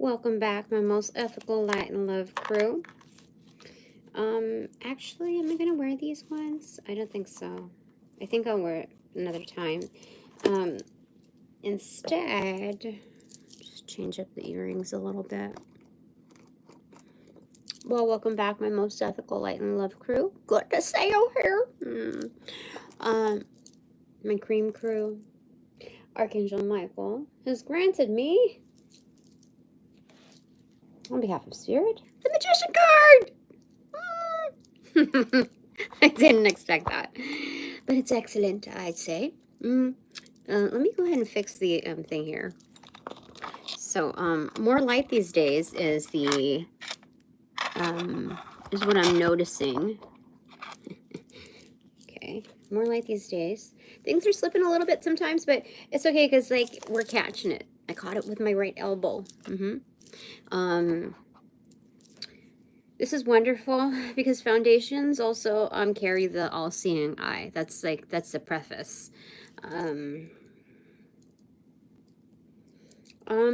Welcome back, my most ethical light and love crew. Actually, am I gonna wear these ones? I don't think so. I think I'll wear it another time. Instead, just change up the earrings a little bit. Well, welcome back, my most ethical light and love crew. Good to see you here. My cream crew, Archangel Michael, has granted me, on behalf of Spirit, the Magician card! I didn't expect that, but it's excellent, I'd say. Let me go ahead and fix the thing here. So, more light these days is the, is what I'm noticing. Okay, more light these days. Things are slipping a little bit sometimes, but it's okay because, like, we're catching it. I caught it with my right elbow. This is wonderful because foundations also carry the all-seeing eye. That's the preface.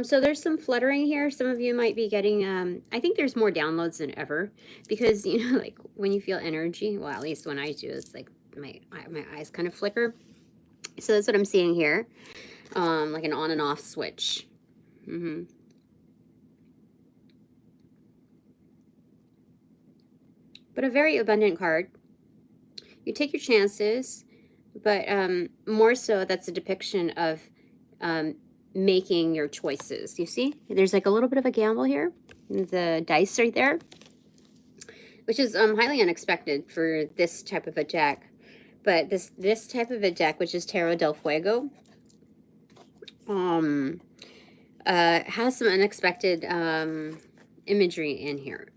So there's some fluttering here. Some of you might be getting, I think there's more downloads than ever because, you know, like when you feel energy, well, at least when I do, it's like my eyes kind of flicker. So that's what I'm seeing here. Like an on and off switch. But a very abundant card. You take your chances, but more so that's a depiction of making your choices. You see, there's like a little bit of a gamble here. The dice right there, which is highly unexpected for this type of a deck. But this type of a deck, which is Tarot del Fuego, has some unexpected imagery in here.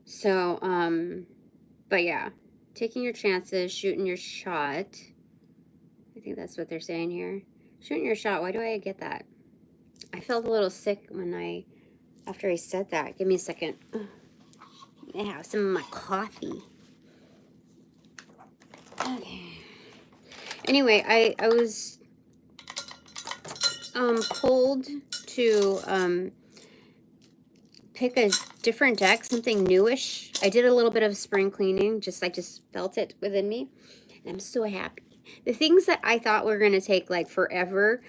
So, but yeah, taking your chances, shooting your shot. I think that's what they're saying here. Shooting your shot. Why do I get that? I felt a little sick when after I said that. Give me a second. I have some of my coffee. Okay. Anyway, I was pulled to pick a different deck, something newish. I did a little bit of spring cleaning, I just felt it within me, and I'm so happy. The things that I thought were gonna take like forever,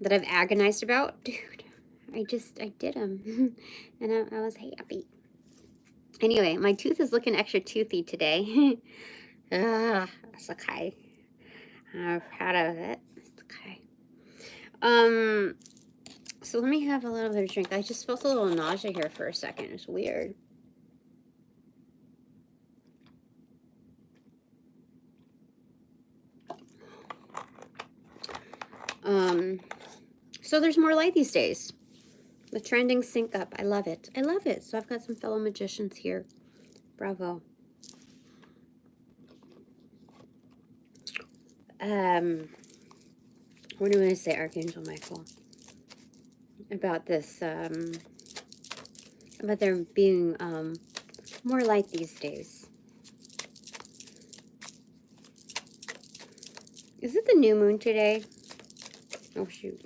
that I've agonized about, dude, I did them, and I was happy. Anyway, my tooth is looking extra toothy today. It's okay. I'm proud of it. It's okay. So let me have a little bit of drink. I just felt a little nausea here for a second. It's weird. So there's more light these days. The trending sync up. I love it. I love it. So I've got some fellow magicians here. Bravo. What do I say, Archangel Michael? About this, about there being more light these days. Is it the new moon today? Oh, shoot.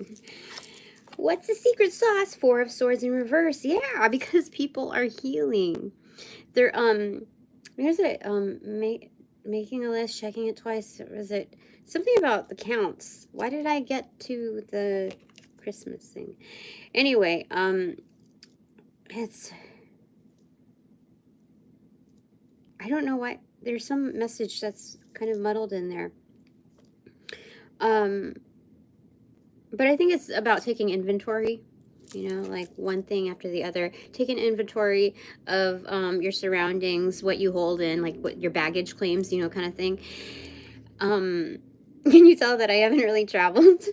What's the secret sauce? 4 of Swords in reverse. Yeah, because people are healing. They're, here's it, making a list, checking it twice. Was it something about the counts? Why did I get to the Christmas thing? Anyway, it's, I don't know why. There's some message that's kind of muddled in there. But I think it's about taking inventory, you know, like one thing after the other. Take an inventory of your surroundings, what you hold in, like what your baggage claims, you know, kind of thing. Can you tell that I haven't really traveled?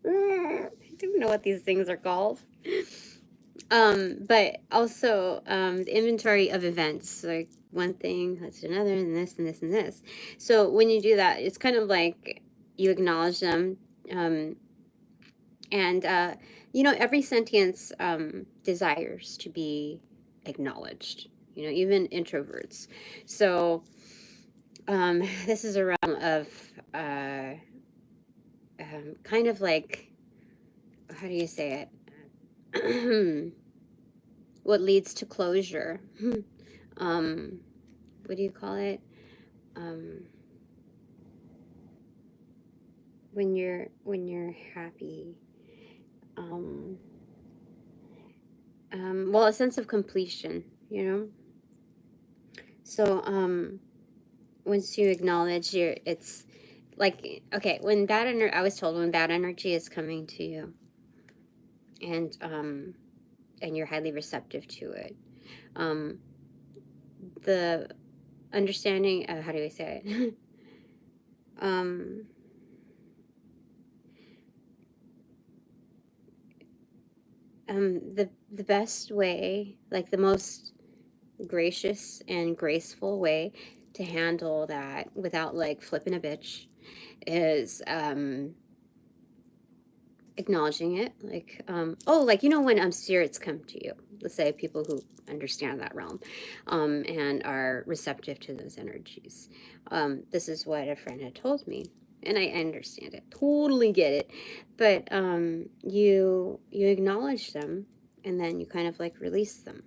I don't know what these things are called. But also the inventory of events, like one thing, that's another, and this, and this, and this. So when you do that, it's kind of like you acknowledge them. You know, every sentience desires to be acknowledged, you know, even introverts. So this is a realm of kind of like how do you say it? What leads to closure. What do you call it? When you're happy. Well, a sense of completion, you know? So, once you acknowledge it's like, okay, when bad energy, I was told when bad energy is coming to you, and you're highly receptive to it, the understanding, how do we say it? The best way, like the most gracious and graceful way to handle that without like flipping a bitch is acknowledging it, like oh, like, you know, when spirits come to you, let's say people who understand that realm and are receptive to those energies. This is what a friend had told me, and I understand it, totally get it, but you acknowledge them, and then you kind of like release them.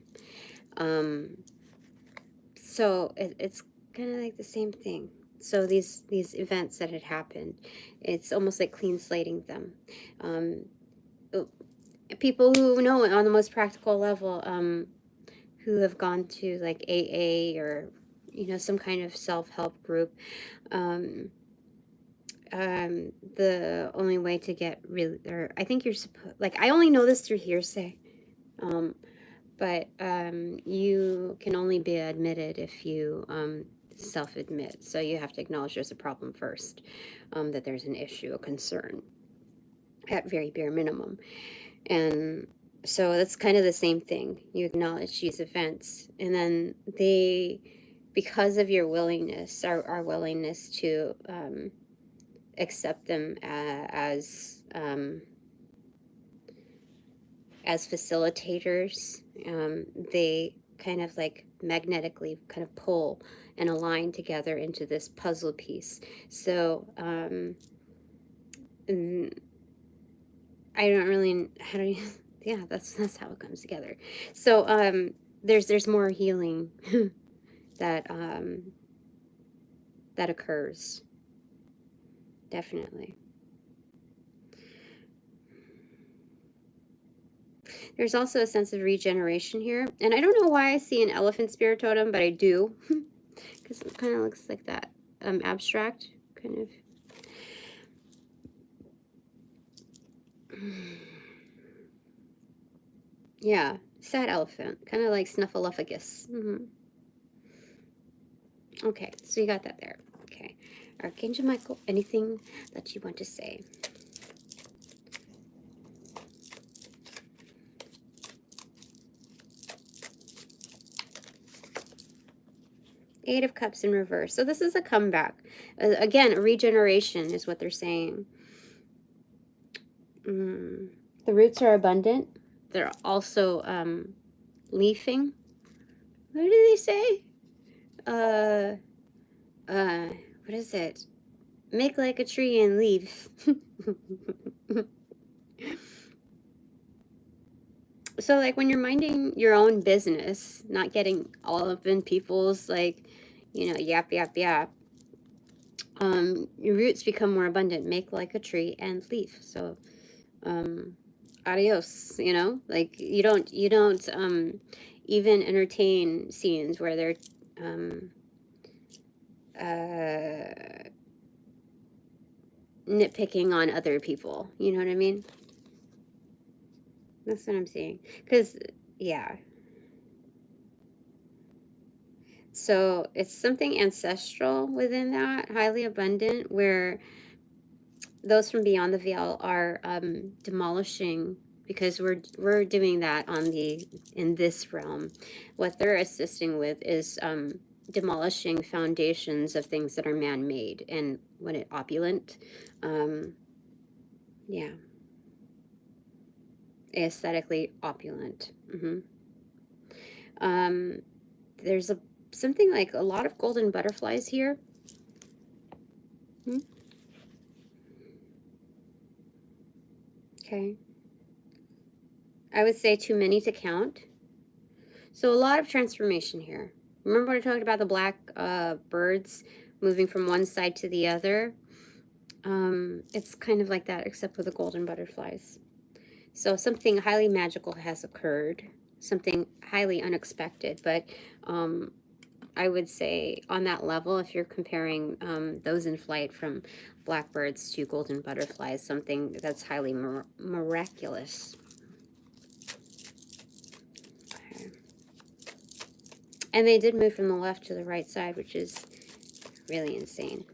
So it's kind of like the same thing. So these events that had happened, it's almost like clean slating them. People who know on the most practical level, who have gone to like AA or, you know, some kind of self-help group, the only way to get really, or I think you're supposed, like, I only know this through hearsay, but you can only be admitted if you self-admit. So you have to acknowledge there's a problem first, that there's an issue, a concern, at very bare minimum. And so that's kind of the same thing. You acknowledge these events, and then they, because of your willingness, our willingness to accept them as facilitators, they kind of like magnetically kind of pull and align together into this puzzle piece. So I don't really, how do you, yeah, that's how it comes together. So there's more healing that that occurs, definitely. There's also a sense of regeneration here, and I don't know why I see an elephant spirit totem, but I do, because it kind of looks like that abstract kind of. Yeah, sad elephant, kind of like Snuffleupagus. Okay, so you got that there. Okay, Archangel Michael, anything that you want to say? Eight of Cups in reverse. So this is a comeback. Again, a regeneration is what they're saying. The roots are abundant. They're also leafing. What do they say? What is it? Make like a tree and leaf. So like when you're minding your own business, not getting all up in people's like, you know, yap, yap, yap, your roots become more abundant. Make like a tree and leaf. So adios, you know, like you don't even entertain scenes where they're nitpicking on other people, you know what I mean? That's what I'm saying. Because yeah, so it's something ancestral within that, highly abundant, where those from beyond the veil are demolishing, because we're doing that on in this realm. What they're assisting with is demolishing foundations of things that are man-made and when it opulent, yeah, aesthetically opulent. There's something like a lot of golden butterflies here. Okay. I would say too many to count. So a lot of transformation here. Remember when I talked about the black birds moving from one side to the other? It's kind of like that, except with the golden butterflies. So something highly magical has occurred, something highly unexpected, but I would say on that level, if you're comparing those in flight from blackbirds to golden butterflies, something that's highly miraculous. Okay. And they did move from the left to the right side, which is really insane.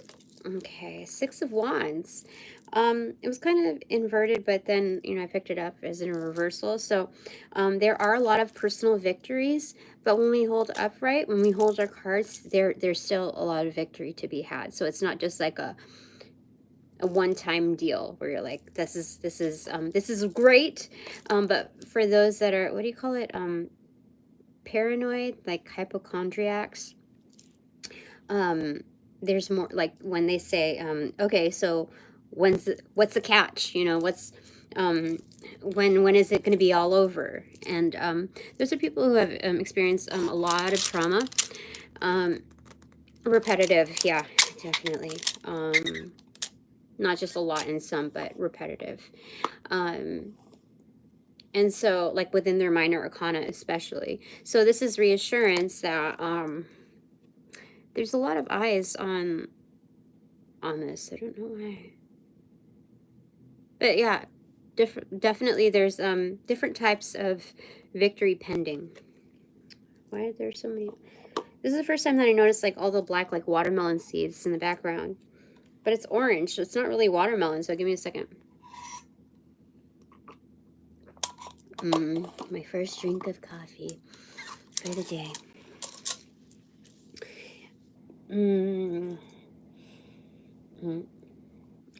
Okay, Six of Wands. It was kind of inverted, but then, you know, I picked it up as in a reversal. So there are a lot of personal victories, but when we hold upright, when we hold our cards, there's still a lot of victory to be had. So it's not just like a one-time deal where you're like, this is great. But for those that are, what do you call it? Paranoid, like hypochondriacs. There's more, like when they say, okay, so what's the catch? You know, what's when is it going to be all over? And those are people who have experienced a lot of trauma, repetitive, yeah, definitely. Not just a lot in some, but repetitive. And so, like within their minor arcana, especially. So this is reassurance that there's a lot of eyes on this. I don't know why. But yeah, definitely there's different types of victory pending. Why are there so many? This is the first time that I noticed like all the black like watermelon seeds in the background. But it's orange, so it's not really watermelon, so give me a second. My first drink of coffee for the day.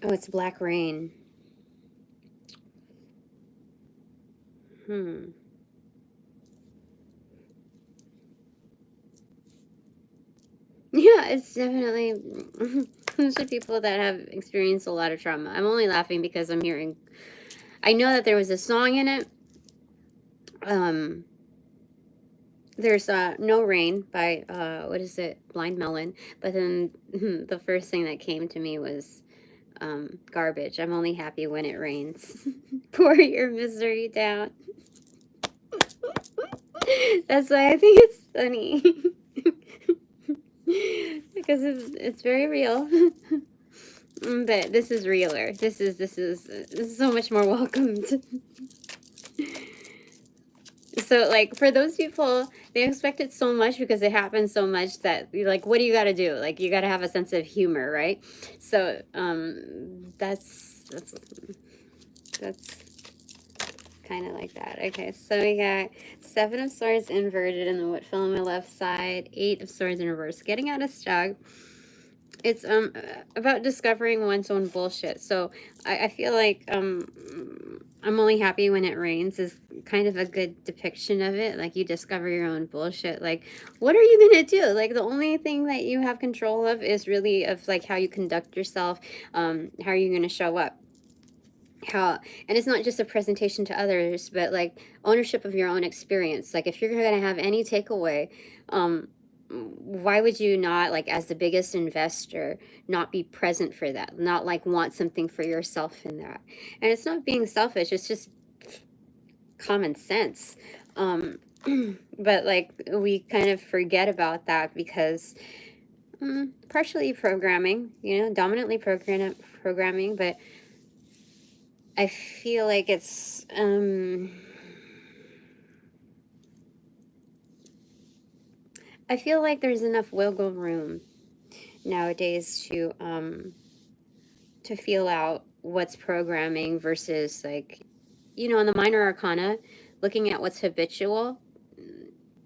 Oh, it's black rain. Yeah, it's definitely those are people that have experienced a lot of trauma. I'm only laughing because I'm hearing, I know that there was a song in it. There's No Rain by what is it, Blind Melon, but then the first thing that came to me was Garbage. I'm only happy when it rains. Pour your misery down. That's why I think it's funny. Because it's very real. But this is realer. This is so much more welcomed. So like for those people, they expect it so much because it happens so much that you're like, what do you got to do? Like you got to have a sense of humor, right? So that's kind of like that. Okay, so we got Seven of Swords inverted in the what fell on my left side, Eight of Swords in reverse. Getting out of stock. It's about discovering one's own bullshit. So I feel like I'm only happy when it rains is kind of a good depiction of it. Like you discover your own bullshit. Like what are you gonna do? Like the only thing that you have control of is really of like how you conduct yourself, how are you gonna show up. And it's not just a presentation to others, but like ownership of your own experience. Like if you're gonna have any takeaway, why would you not, like as the biggest investor, not be present for that, not like want something for yourself in that? And it's not being selfish, it's just common sense. But like we kind of forget about that because partially programming, you know, dominantly programming, but I feel like it's I feel like there's enough wiggle room nowadays to feel out what's programming versus like, you know, in the minor arcana, looking at what's habitual.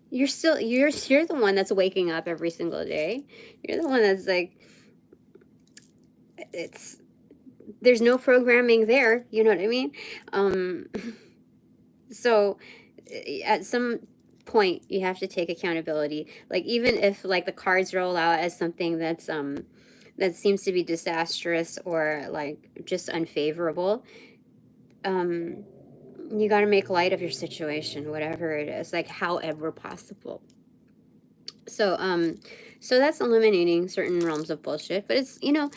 You're the one that's waking up every single day. You're the one that's like, there's no programming there, you know what I mean? So at some point you have to take accountability. Like even if like the cards roll out as something that's that seems to be disastrous or like just unfavorable, You got to make light of your situation, whatever it is, like however possible. So, so that's eliminating certain realms of bullshit. But it's, you know,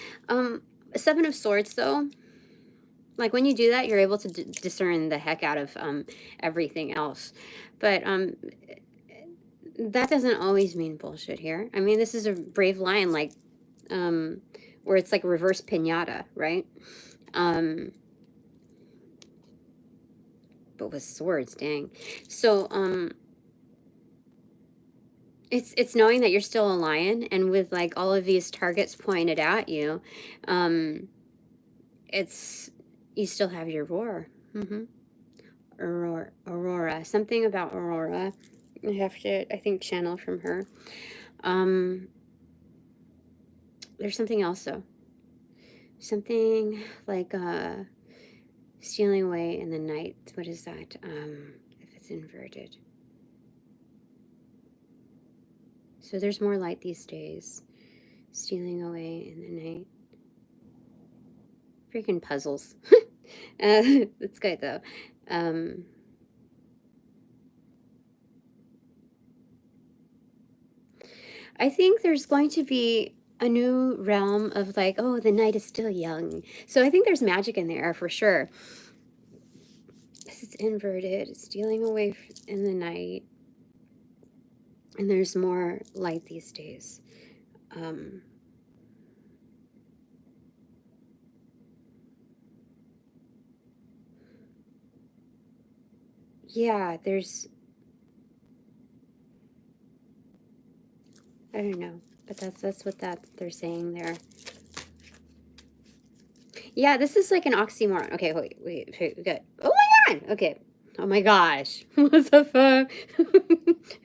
Seven of Swords, though, like when you do that, you're able to discern the heck out of everything else. But that doesn't always mean bullshit here. I mean, this is a brave lion, like, where it's like reverse Piñata, right? But with swords, dang. So, it's knowing that you're still a lion, and with like all of these targets pointed at you, it's, you still have your roar. Aurora, something about Aurora. I have to, I think, channel from her. There's something else though. Something like stealing away in the night. What is that? If it's inverted. So there's more light these days. Stealing away in the night. Freaking puzzles. That's good though. I think there's going to be a new realm of like, oh, the night is still young. So I think there's magic in there for sure. This is inverted, stealing away in the night. And there's more light these days. Yeah, there's, I don't know, but that's what they're saying there. Yeah, this is like an oxymoron. Okay, wait, good. Oh my god! Okay. Oh my gosh. What the fuck?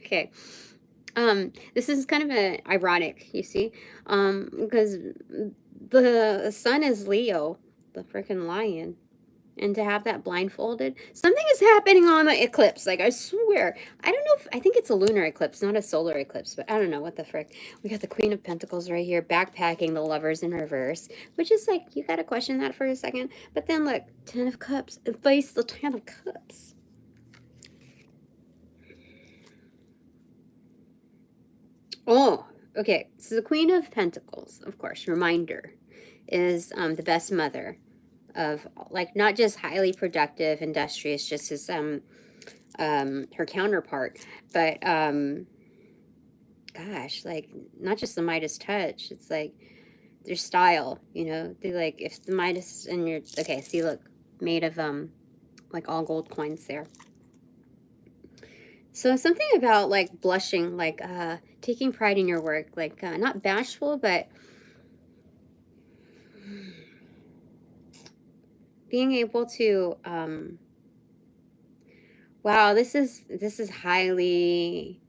Okay. This is kind of ironic, you see? Because the sun is Leo, the freaking lion. And to have that blindfolded, something is happening on the eclipse. Like, I swear. I don't know if, I think it's a lunar eclipse, not a solar eclipse, but I don't know what the frick. We got the Queen of Pentacles right here, backpacking the Lovers in reverse, which is like, you got to question that for a second. But then look, Ten of Cups, face the Ten of Cups. Oh, okay. So the Queen of Pentacles, of course, reminder, is the best mother of, like, not just highly productive, industrious, just as her counterpart, but gosh, like, not just the Midas touch. It's like their style, you know. They, like, if the Midas in your, okay, see, look, made of like all gold coins there. So something about like blushing, like taking pride in your work, like not bashful, but being able to wow, this is highly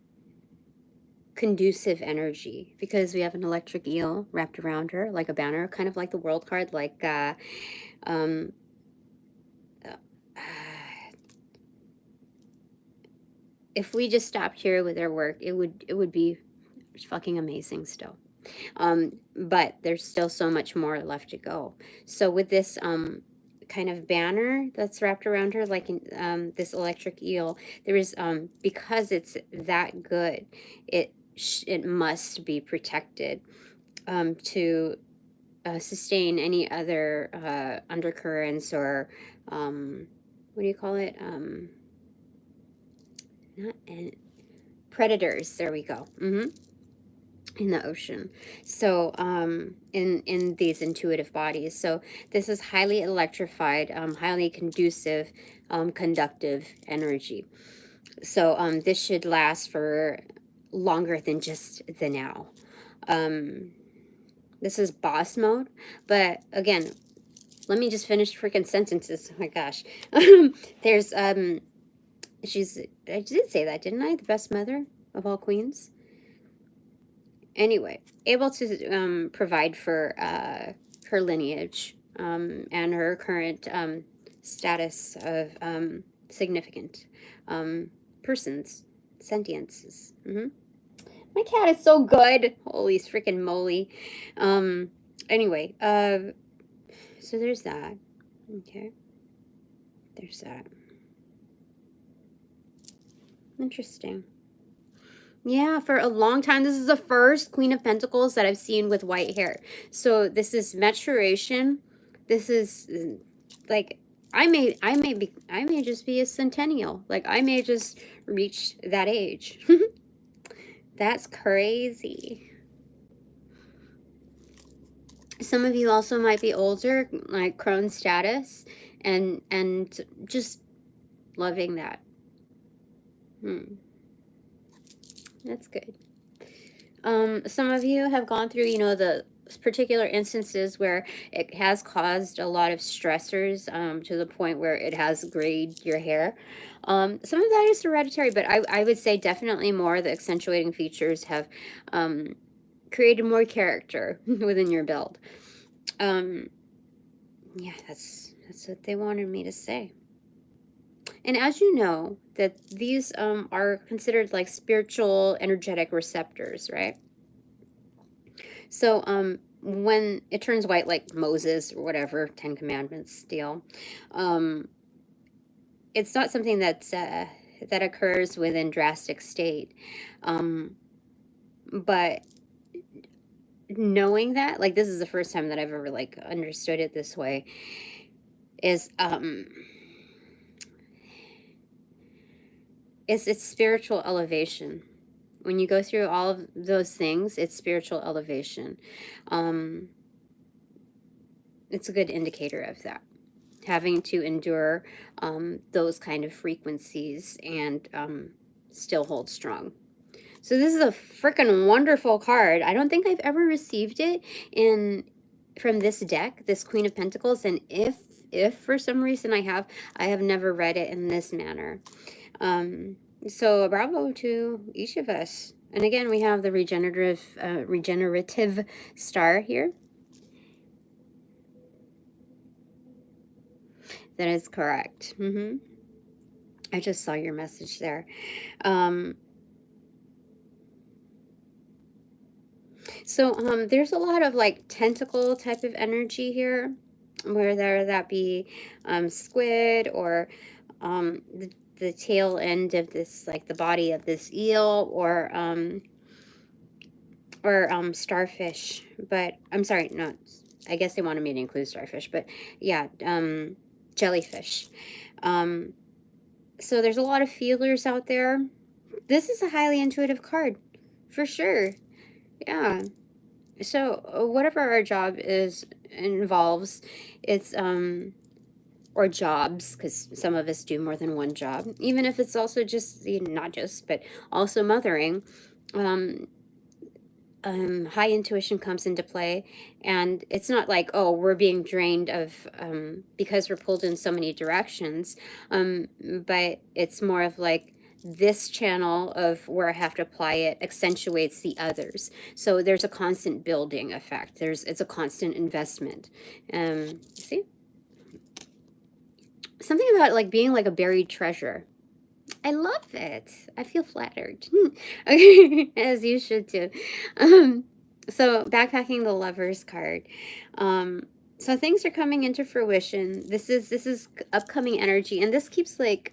conducive energy, because we have an electric eel wrapped around her like a banner, kind of like the world card, like if we just stopped here with our work, it would be fucking amazing still. But there's still so much more left to go. So with this kind of banner that's wrapped around her, like in this electric eel, there is because it's that good, it must be protected to sustain any other undercurrents or what do you call it? Not predators. There we go. In the ocean. So in these intuitive bodies. So this is highly electrified, highly conducive, conductive energy. So this should last for longer than just the now. This is boss mode, but again, let me just finish freaking sentences. Oh my gosh. There's she's, I did say that, didn't I? The best mother of all queens. Anyway, able to provide for her lineage and her current status of significant persons, sentiences. My cat is so good. Holy freaking moly. Anyway, so there's that. Okay. There's that. Interesting. Yeah, for a long time. This is the first Queen of Pentacles that I've seen with white hair. So this is maturation. This is like I may just be a centennial. Like I may just reach that age. That's crazy. Some of you also might be older, like crone status, and just loving that. That's good. Some of you have gone through, you know, the particular instances where it has caused a lot of stressors to the point where it has grayed your hair. Some of that is hereditary, but I would say definitely more the accentuating features have created more character within your build. Yeah, that's what they wanted me to say. And as you know, that these are considered like spiritual energetic receptors, right? So when it turns white, like Moses or whatever, 10 Commandments deal, it's not something that's that occurs within drastic state. But knowing that, like, this is the first time that I've ever like understood it this way, is it's spiritual elevation. When you go through all of those things, it's spiritual elevation. It's a good indicator of that. Having to endure those kind of frequencies and still hold strong. So this is a freaking wonderful card. I don't think I've ever received it from this deck, this Queen of Pentacles. And if for some reason I have never read it in this manner. So bravo to each of us. And again, we have the regenerative star here. That is correct. I just saw your message there. So there's a lot of like tentacle type of energy here, whether that be squid or the tail end of this, like the body of this eel, or starfish. But I'm sorry, no, I guess they wanted me to include starfish, but yeah, jellyfish. So there's a lot of feelers out there. This is a highly intuitive card, for sure. Yeah. So whatever our job involves, it's or jobs, because some of us do more than one job, even if it's also just, not just, but also mothering. High intuition comes into play, and it's not like, oh, we're being drained of because we're pulled in so many directions, but it's more of like, this channel of where I have to apply it accentuates the others. So there's a constant building effect. It's a constant investment. See? Something about like being like a buried treasure. I love it. I feel flattered. Okay, as you should too. So backpacking the Lovers card. So things are coming into fruition. This is upcoming energy, and this keeps like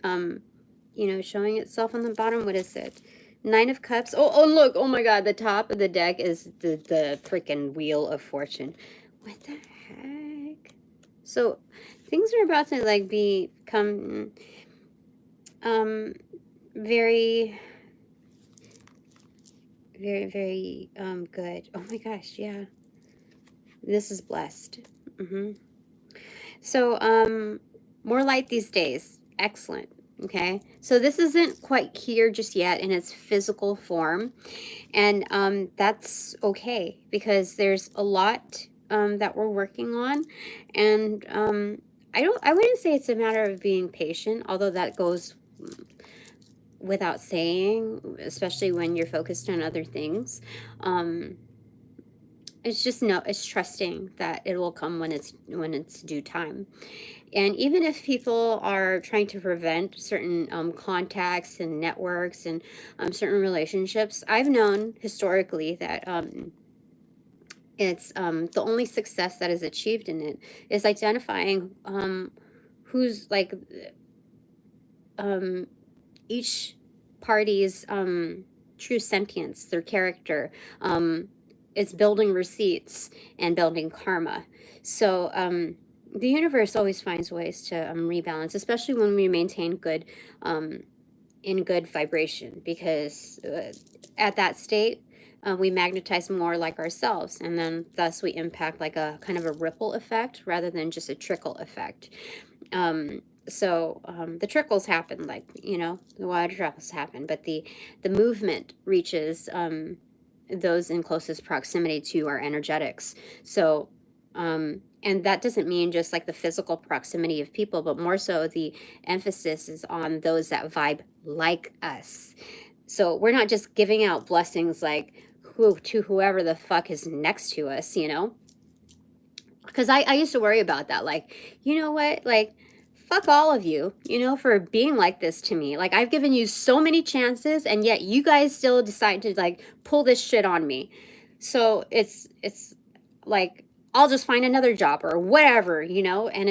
showing itself on the bottom. What is it? 9 of Cups. Oh look, oh my god, the top of the deck is the freaking Wheel of Fortune. What the heck? So things are about to like become very, very, very good. Oh my gosh, yeah. This is blessed. So more light these days. Excellent. Okay, so this isn't quite here just yet in its physical form, and that's okay, because there's a lot that we're working on, and I wouldn't say it's a matter of being patient, although that goes without saying, especially when you're focused on other things. It's just it's trusting that it will come when it's due time. And even if people are trying to prevent certain contacts and networks and certain relationships, I've known historically that it's the only success that is achieved in it is identifying who's like each party's true sentience, their character. It's building receipts and building karma. So the universe always finds ways to rebalance, especially when we maintain good in good vibration, because at that state we magnetize more like ourselves, and then thus we impact like a kind of a ripple effect rather than just a trickle effect. So the trickles happen, like, you know, the water trickles happen, but the movement reaches those in closest proximity to our energetics. So and that doesn't mean just like the physical proximity of people, but more so the emphasis is on those that vibe like us. So we're not just giving out blessings like to whoever the fuck is next to us, you know? Because I used to worry about that. Like, you know what? Like, fuck all of you, you know, for being like this to me. Like, I've given you so many chances, and yet you guys still decide to like pull this shit on me. So it's like, I'll just find another job or whatever, you know, and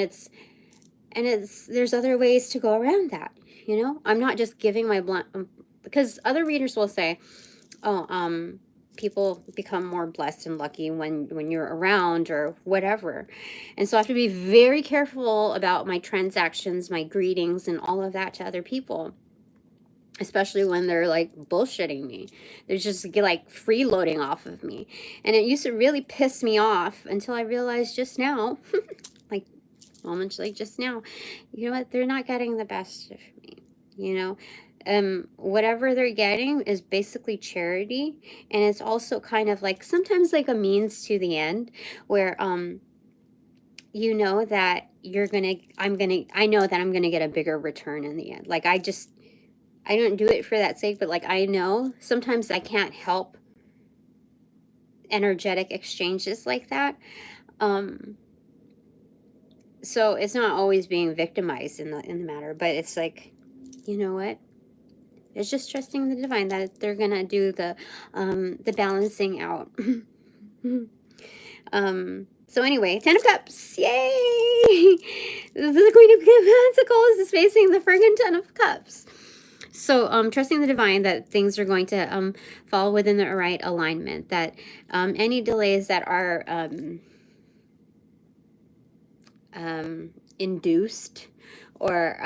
there's other ways to go around that, you know. I'm not just giving my blunt, because other readers will say, oh, people become more blessed and lucky when you're around or whatever. And so I have to be very careful about my transactions, my greetings, and all of that to other people, especially when they're like bullshitting me. They're just like freeloading off of me. And it used to really piss me off until I realized just now, like moments like just now, you know what, they're not getting the best of me, you know. Whatever they're getting is basically charity, and it's also kind of like sometimes like a means to the end, where you know that I know that I'm gonna get a bigger return in the end. Like, I don't do it for that sake, but like, I know sometimes I can't help energetic exchanges like that. So it's not always being victimized in the matter, but it's like, you know what? It's just trusting the divine that they're gonna do the balancing out. So anyway, 10 of Cups, yay! This is the Queen of Pentacles is facing the friggin' 10 of Cups. So trusting the divine that things are going to fall within the right alignment, that any delays that are induced or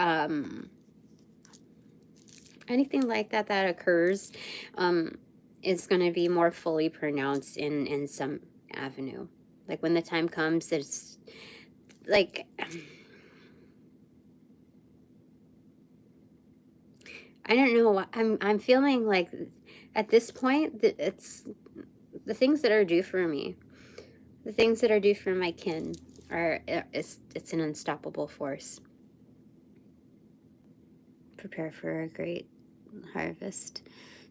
anything like that that occurs is going to be more fully pronounced in some avenue. Like, when the time comes, it's like, I don't know, I'm feeling like at this point that it's the things that are due for me, the things that are due for my kin are, it's an unstoppable force. Prepare for a great harvest.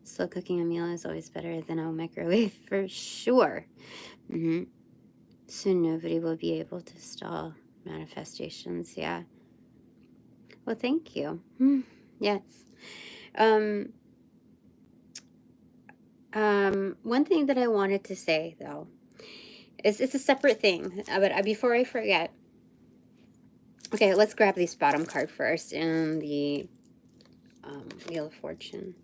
Slow cooking a meal is always better than a microwave, for sure. So nobody will be able to stall manifestations. Yeah. Well, thank you. Yes. One thing that I wanted to say, though, is it's a separate thing, but before I forget, okay, let's grab this bottom card first in the Wheel of Fortune.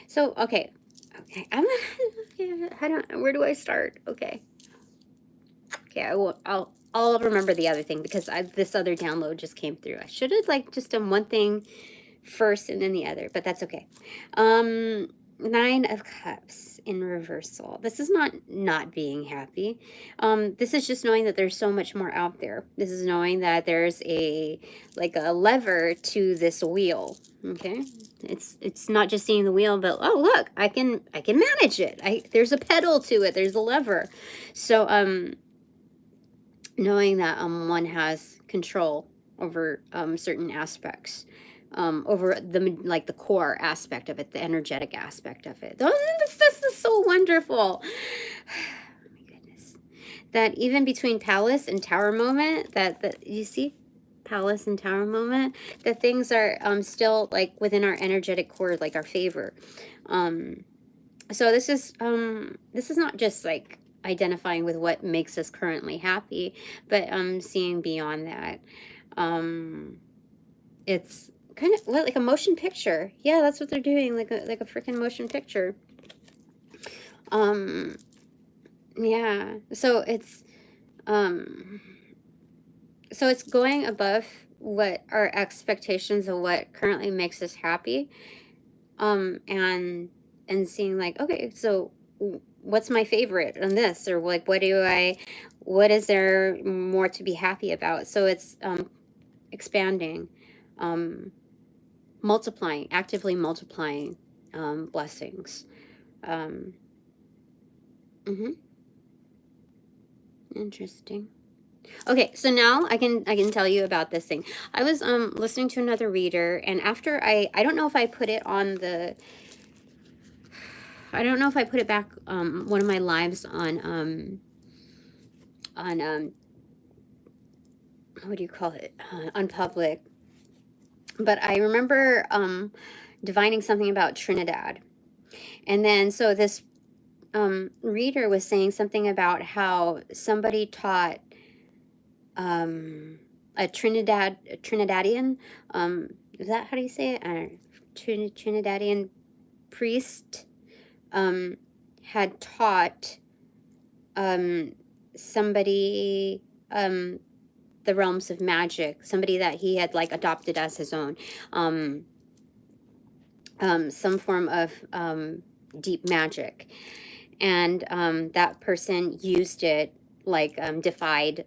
So, okay, where do I start? Okay, I'll remember the other thing, because this other download just came through. I should have like just done one thing first and then the other, but that's okay. 9 of Cups in reversal. This is not being happy. This is just knowing that there's so much more out there. This is knowing that there's a lever to this wheel. Okay, it's not just seeing the wheel, but oh look, I can manage it. There's a pedal to it. There's a lever. So knowing that one has control over certain aspects. Over the core aspect of it, the energetic aspect of it. This is so wonderful. Oh my goodness. That even between Palace and Tower moment, that you see, Palace and Tower moment, that things are still like within our energetic core, like our favor. So this is not just like identifying with what makes us currently happy, but seeing beyond that. It's kind of like a motion picture. Yeah, that's what they're doing, like a freaking motion picture. Yeah. So it's going above what our expectations of what currently makes us happy. And seeing like, okay, so what's my favorite on this, or like what is there more to be happy about? So it's expanding, multiplying, actively multiplying blessings. Interesting. Okay, so now I can tell you about this thing. I was listening to another reader, and after I don't know if I put it on the, I don't know if I put it back one of my lives on what do you call it, on public, but I remember divining something about Trinidad. And then so this reader was saying something about how somebody taught a Trinidadian, is that how do you say it? Trinidadian priest had taught somebody the realms of magic, somebody that he had like adopted as his own, some form of deep magic, and that person used it, like defied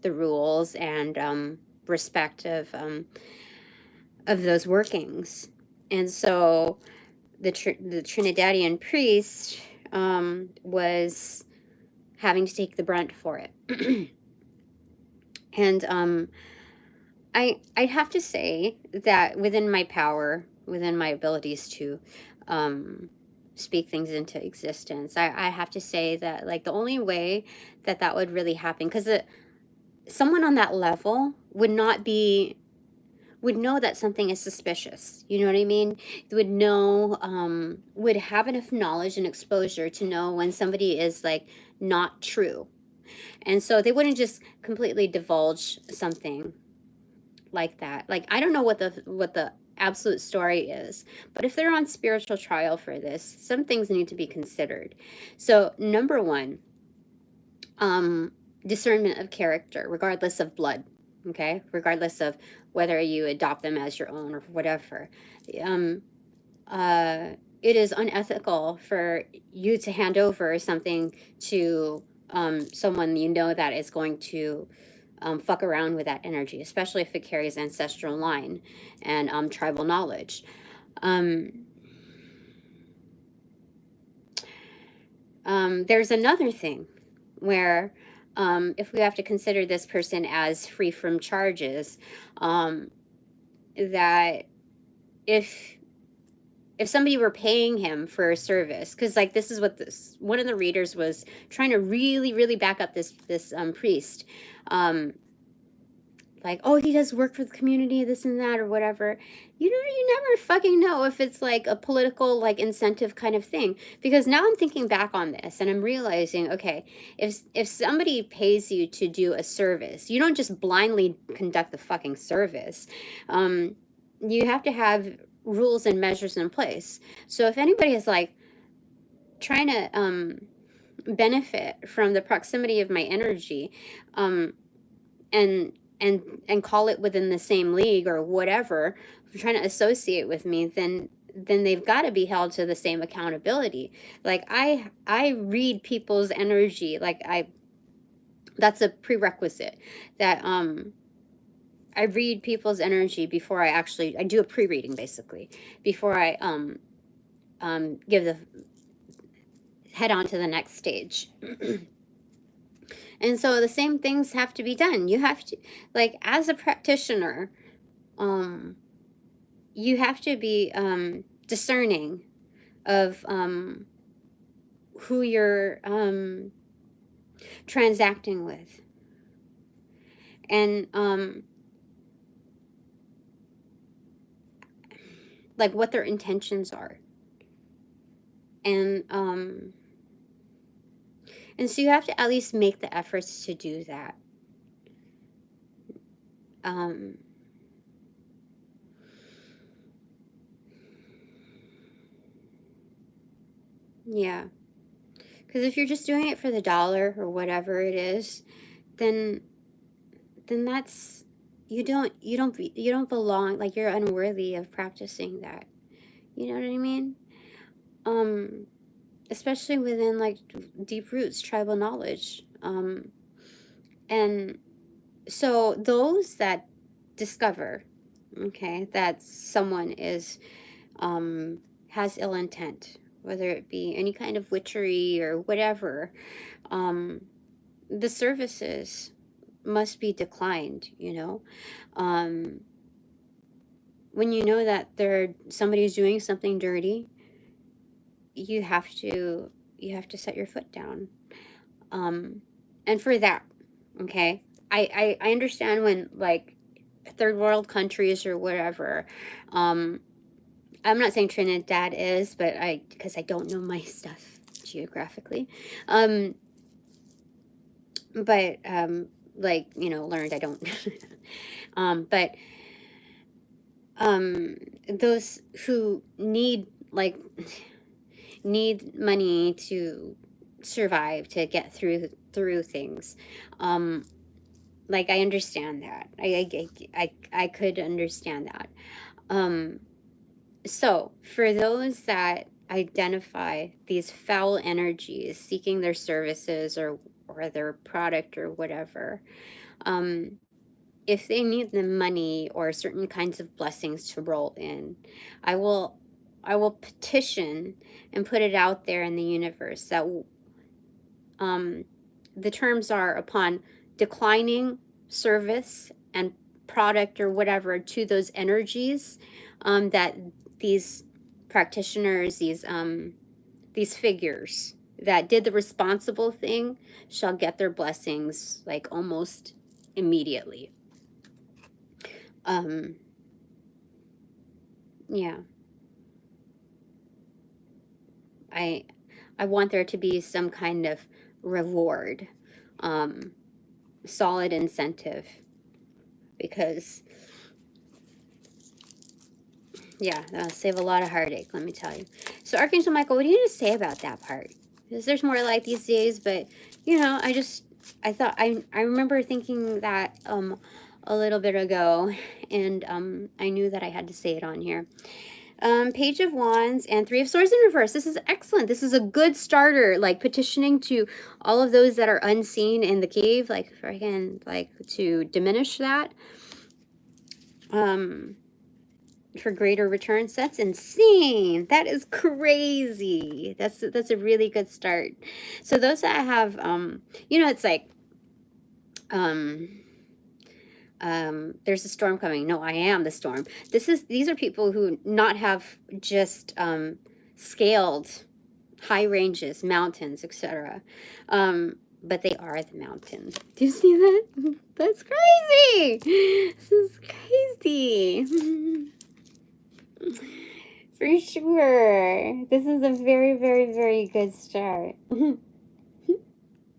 the rules and respect of those workings. And so the Trinidadian priest was having to take the brunt for it. And I'd have to say that within my power, within my abilities to speak things into existence, I have to say that like the only way that would really happen, because someone on that level would know that something is suspicious. You know what I mean? They would know, would have enough knowledge and exposure to know when somebody is like not true. And so they wouldn't just completely divulge something like that. Like, I don't know what the absolute story is, but if they're on spiritual trial for this, some things need to be considered. So number one, discernment of character, regardless of blood. Okay, regardless of whether you adopt them as your own or whatever. It is unethical for you to hand over something to someone you know that is going to fuck around with that energy, especially if it carries ancestral line and tribal knowledge. There's another thing where if we have to consider this person as free from charges, that if somebody were paying him for a service, because like this is what one of the readers was trying to really back up this priest, like, oh, he does work for the community, this and that, or whatever. You never fucking know if it's like a political like incentive kind of thing. Because now I'm thinking back on this and I'm realizing, okay, if somebody pays you to do a service, you don't just blindly conduct the fucking service. You have to have rules and measures in place. So if anybody is like trying to benefit from the proximity of my energy, and call it within the same league or whatever, trying to associate with me, then they've got to be held to the same accountability. Like I read people's energy, like that's a prerequisite, that I read people's energy before I do a pre-reading, basically, before I give the head on to the next stage. And so the same things have to be done. You have to, like, as a practitioner, you have to be discerning of who you're transacting with. And like what their intentions are. And so you have to at least make the efforts to do that. Yeah. Because if you're just doing it for the dollar or whatever it is, then that's, you don't belong, like you're unworthy of practicing that. You know what I mean? Especially within like deep roots tribal knowledge. And so those that discover, okay, that someone is has ill intent, whether it be any kind of witchery or whatever, the services must be declined, you know. When you know that somebody's doing something dirty, you have to set your foot down. And for that, okay, I understand when like third world countries or whatever, I'm not saying Trinidad is, but because I don't know my stuff geographically, but like, you know, learned I don't. But those who need money to survive, to get through things, like I understand that. I could understand that. So for those that identify these foul energies seeking their services or their product or whatever, if they need the money or certain kinds of blessings to roll in, I will petition and put it out there in the universe that the terms are, upon declining service and product or whatever to those energies, that these practitioners, these figures that did the responsible thing shall get their blessings like almost immediately. Yeah. I want there to be some kind of reward, solid incentive, because yeah, that'll save a lot of heartache, let me tell you. So Archangel Michael, what do you need to say about that part? Because there's more light these days, but you know, I thought I remember thinking that a little bit ago, and I knew that I had to say it on here. Page of Wands and Three of Swords in reverse. This is excellent. This is a good starter, like petitioning to all of those that are unseen in the cave, like again, like to diminish that. For greater returns. That's insane. That is crazy. That's a really good start. So those that have you know, it's like there's a storm coming. No, I am the storm. These are people who not have just scaled high ranges, mountains, etc. But they are the mountain. Do you see that? That's crazy. This is crazy. For sure. This is a very, very, very good start.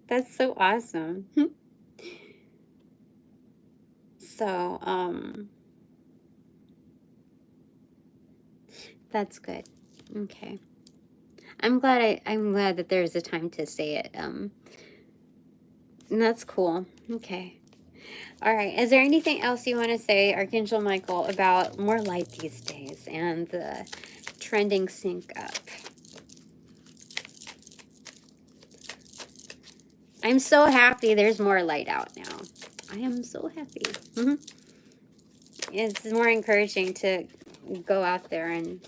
That's so awesome. So, that's good. Okay. I'm glad that there's a time to say it. And that's cool. Okay. All right. Is there anything else you want to say, Archangel Michael, about more light these days and the trending sync up? I'm so happy there's more light out now. I am so happy. It's more encouraging to go out there and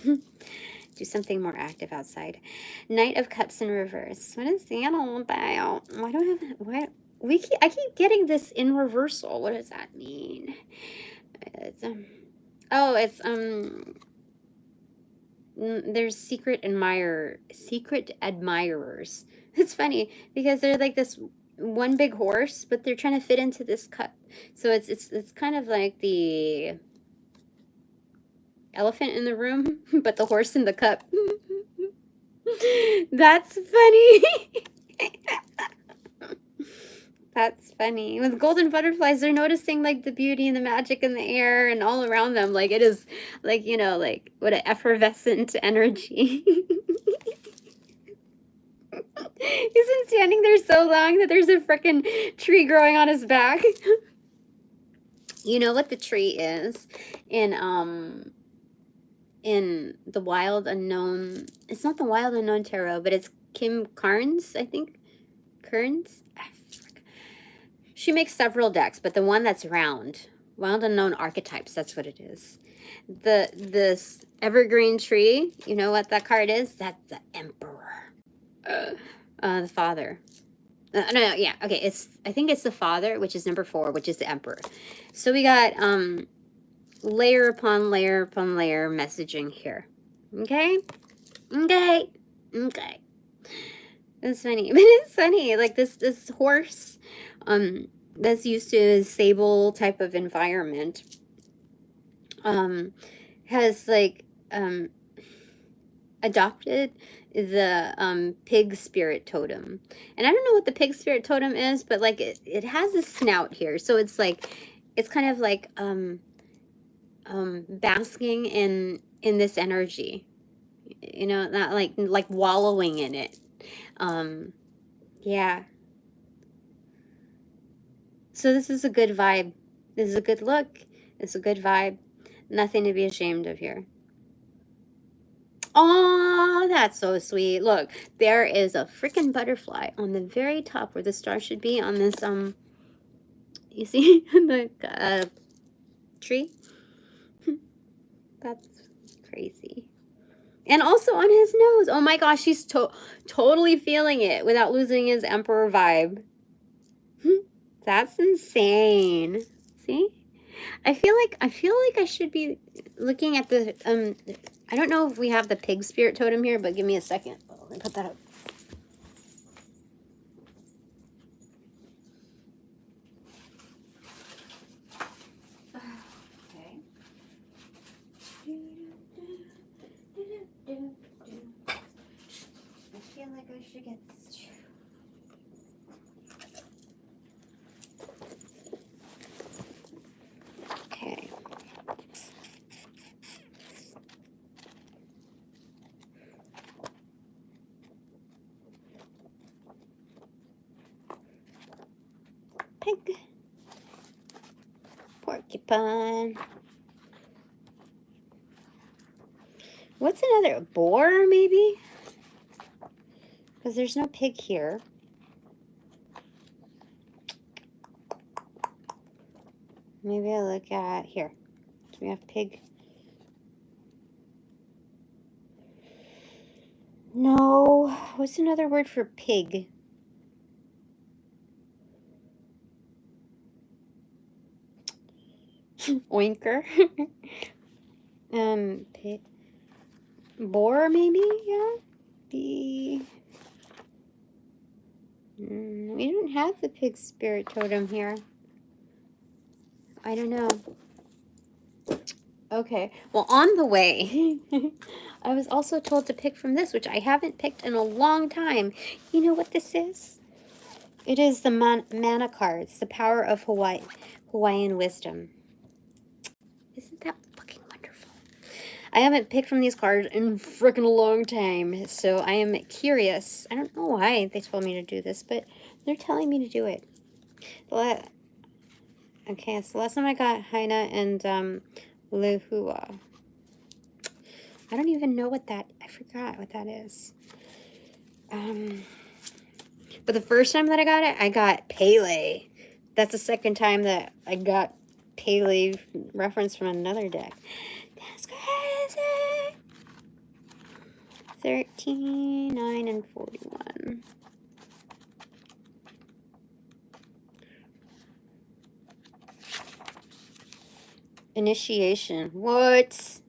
do something more active outside. Knight of Cups in reverse. What is that all about? Why do I have what? I keep getting this in reversal. What does that mean? It's, there's secret admirers. It's funny because they're like this one big horse, but they're trying to fit into this cup. So it's kind of like the elephant in the room, but the horse in the cup. That's funny. That's funny. With golden butterflies, they're noticing like the beauty and the magic in the air and all around them. Like it is like, you know, like what an effervescent energy. He's been standing there so long that there's a freaking tree growing on his back. You know what the tree is in the Wild Unknown. It's not the Wild Unknown Tarot, but it's Kim Carnes, I think. Kearns? She makes several decks, but the one that's round, Wild Unknown Archetypes, that's what it is. This evergreen tree, you know what that card is? That's the Emperor. The Father. No, yeah, okay, I think it's the Father, which is number 4, which is the Emperor. So we got layer upon layer upon layer messaging here. Okay? Okay. Okay. That's funny. But it's funny. Like this horse that's used to a sable type of environment has like adopted the pig spirit totem. And I don't know what the pig spirit totem is, but like it has a snout here. So it's like it's kind of like basking in this energy. You know, not like wallowing in it. Yeah. So this is a good vibe. This is a good look. It's a good vibe. Nothing to be ashamed of here. Oh, that's so sweet. Look, there is a freaking butterfly on the very top where the star should be on this, you see the tree? That's crazy. And also on his nose. Oh my gosh, he's totally feeling it without losing his emperor vibe. That's insane. See? I feel like I should be looking at the I don't know if we have the pig spirit totem here, but give me a second. Let me put that up. Okay. I feel like I should get okay. Pig. Porcupine. What's another? Boar, maybe? Because there's no pig here. Maybe I look at here. Do we have pig? No. What's another word for pig? Oinker. Pig. Boar, maybe? Yeah. We don't have the pig spirit totem here. I don't know. Okay. Well, on the way, I was also told to pick from this, which I haven't picked in a long time. You know what this is? It is the mana cards, the power of Hawaiian wisdom. Isn't that fucking wonderful? I haven't picked from these cards in freaking a long time, so I am curious. I don't know why they told me to do this, but they're telling me to do it. Okay, so last time I got Haina and Lehua. I don't even know what that, I forgot what that is. But the first time that I got Pele. That's the second time that I got Pele reference from another deck. That's crazy. 13, 9, and 41. Initiation. What?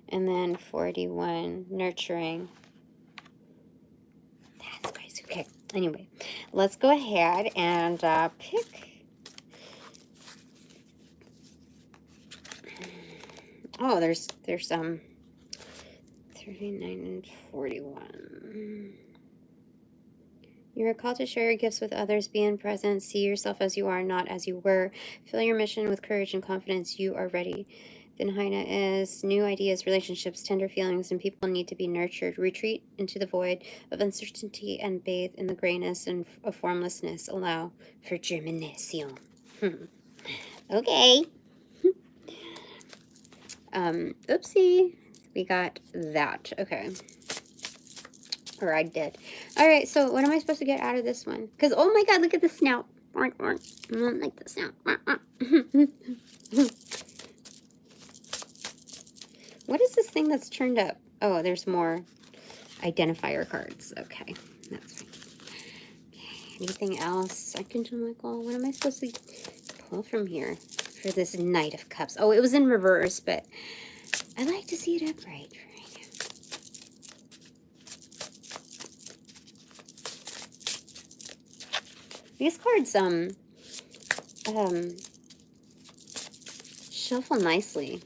And then 41. Nurturing. That's crazy. Okay. Anyway, let's go ahead and pick. Oh, there's 39 and 41. You are called to share your gifts with others. Be in present. See yourself as you are, not as you were. Fill your mission with courage and confidence. You are ready. Then Haina is new ideas, relationships, tender feelings, and people need to be nurtured. Retreat into the void of uncertainty and bathe in the grayness and of formlessness. Allow for germination. Okay. Oopsie. We got that. Okay. Or I did. All right, so what am I supposed to get out of this one? Because, oh my god, look at the snout. I don't like the snout. What is this thing that's turned up? Oh, there's more identifier cards. Okay, that's fine. Okay, anything else? Michael, what am I supposed to pull from here for this Knight of Cups? Oh, it was in reverse, but I like to see it upright. These cards shuffle nicely.